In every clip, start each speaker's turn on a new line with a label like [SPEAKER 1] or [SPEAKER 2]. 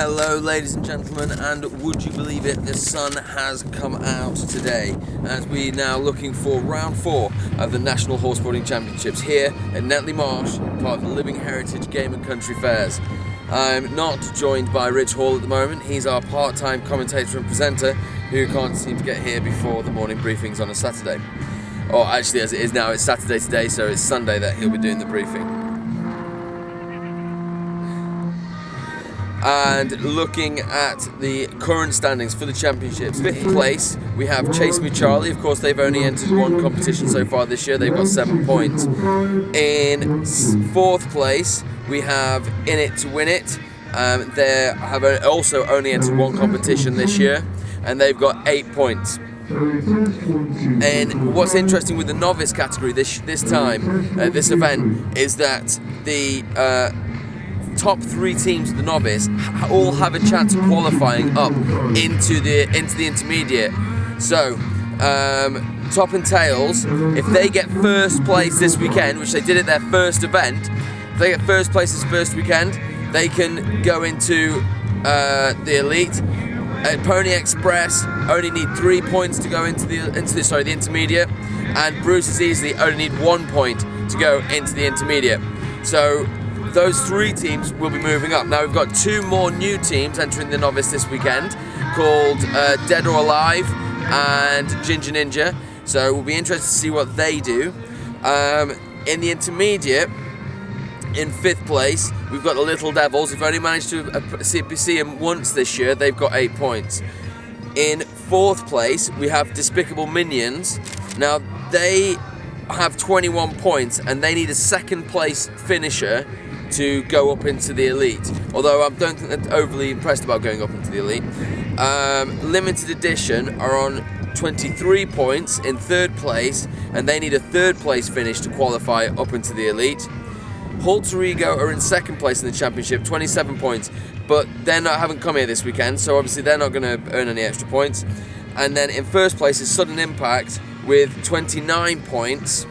[SPEAKER 1] Hello ladies and gentlemen, and would you believe it, the sun has come out today as we're now looking for round 4 of the National Horseboarding Championships here at Netley Marsh, part of the Living Heritage Game and Country Fairs. I'm not joined by Rich Hall at the moment. He's our part-time commentator and presenter who can't seem to get here before the morning briefings on a Saturday. Or actually, as it is now, it's Saturday today, so it's Sunday that he'll be doing the briefing. And looking at the current standings for the championships, 5th place we have Chase Me Charlie. Of course, they've only entered one competition so far this year. They've got 7 points. In 4th place we have In It to Win It. They have also only entered one competition this year, and they've got 8 points. And what's interesting with the novice category this event is that the top 3 teams of the novice all have a chance of qualifying up into the intermediate. So Top and Tails, if they get first place this weekend, which they did at their first event, if they get first place this first weekend, they can go into the elite. Pony Express only need 3 points to go into the intermediate, and Bruce's Easily only need 1 point to go into the intermediate. So those 3 teams will be moving up. Now we've got 2 more new teams entering the novice this weekend, called Dead or Alive and Ginger Ninja. So we'll be interested to see what they do. In the intermediate, in 5th place, we've got the Little Devils. We've only managed to see them once this year. They've got 8 points. In 4th place, we have Despicable Minions. Now they have 21 points, and they need a 2nd place finisher to go up into the elite, although I don't think they're overly impressed about going up into the elite. Limited Edition are on 23 points in 3rd place, and they need a 3rd place finish to qualify up into the elite. Alter Ego are in 2nd place in the championship, 27 points, but haven't come here this weekend, so obviously they're not going to earn any extra points. And then in 1st place is Sudden Impact with 29 points,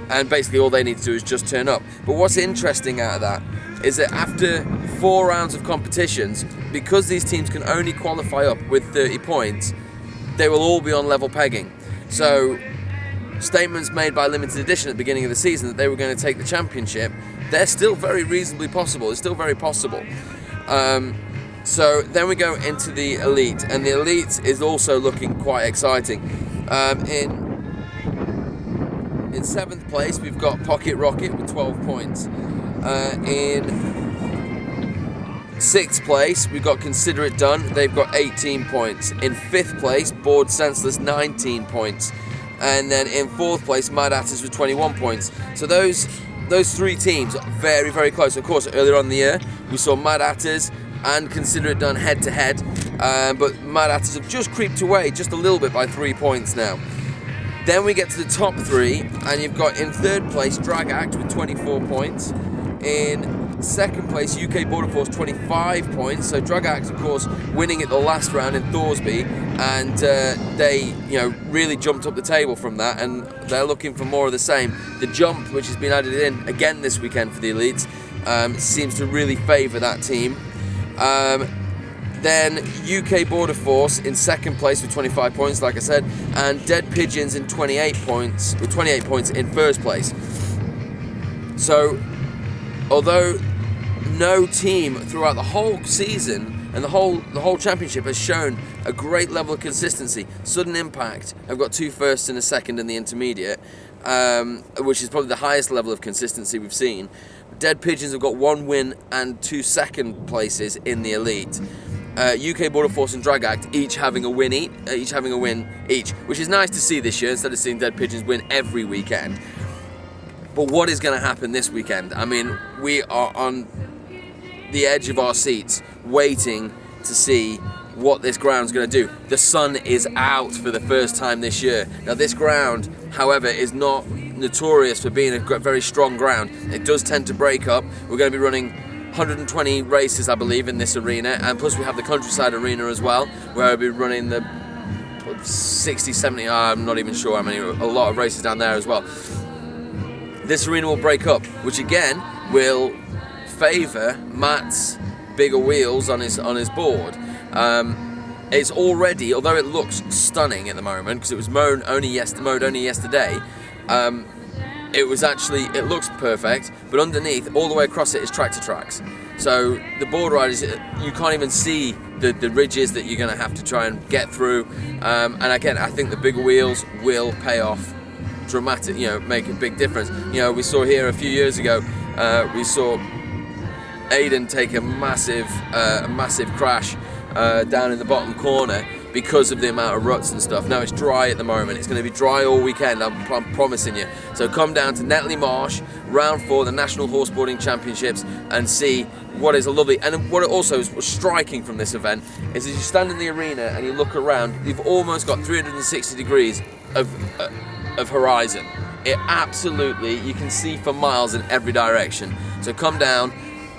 [SPEAKER 1] and basically all they need to do is just turn up. But what's interesting out of that is that after 4 rounds of competitions, because these teams can only qualify up with 30 points, they will all be on level pegging. So statements made by Limited Edition at the beginning of the season that they were going to take the championship, they're still very reasonably possible. It's still very possible. So then we go into the elite, and the elite is also looking quite exciting. In 7th place, we've got Pocket Rocket with 12 points. In 6th place, we've got Consider It Done. They've got 18 points. In 5th place, Bored Senseless, 19 points. And then in 4th place, Mad Hatters with 21 points. So those 3 teams are very, very close. Of course, earlier on in the year, we saw Mad Hatters and Consider It Done head-to-head. But Mad Hatters have just creeped away just a little bit by 3 points now. Then we get to the top 3, and you've got in 3rd place Drag Act with 24 points. In 2nd place UK Border Force, 25 points. So Drag Act, of course, winning at the last round in Thorsby, and they really jumped up the table from that, and they're looking for more of the same. The jump, which has been added in again this weekend for the elites, seems to really favour that team. Then UK Border Force in 2nd place with 25 points, like I said, and Dead Pigeons in 28 points in 1st place. So, although no team throughout the whole season and the whole championship has shown a great level of consistency, Sudden Impact have got 2 firsts and a 2nd in the intermediate, which is probably the highest level of consistency we've seen. Dead Pigeons have got 1 win and 2 2nd places in the elite. UK Border Force and Drag Act each having a win each, which is nice to see this year instead of seeing Dead Pigeons win every weekend. But what is going to happen this weekend? I mean, we are on the edge of our seats waiting to see what this ground's going to do. The sun is out for the first time this year. Now this ground, however, is not notorious for being a very strong ground. It does tend to break up. We're going to be running 120 races, I believe, in this arena, and plus we have the Countryside Arena as well, where I'll be running the 60, 70, I'm not even sure how many, a lot of races down there as well. This arena will break up, which again will favour Matt's bigger wheels on his board. It's already, although it looks stunning at the moment because it was mowed only yesterday, it looks perfect, but underneath, all the way across it, is tractor tracks. So the board riders, you can't even see the ridges that you're going to have to try and get through. And again, I think the bigger wheels will pay off dramatic, make a big difference. We saw here a few years ago, we saw Aiden take a massive crash down in the bottom corner because of the amount of ruts and stuff. Now it's dry at the moment. It's going to be dry all weekend, I'm promising you. So come down to Netley Marsh, round 4, the National Horseboarding Championships, and see what is a lovely, and what it also is striking from this event is as you stand in the arena and you look around, you've almost got 360 degrees of horizon. It absolutely, you can see for miles in every direction. So come down,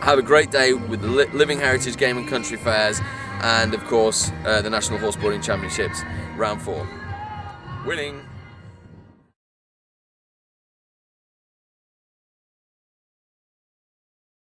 [SPEAKER 1] have a great day with the Living Heritage Game and Country Fairs, and of course the National Horseboarding Championships round 4. Winning!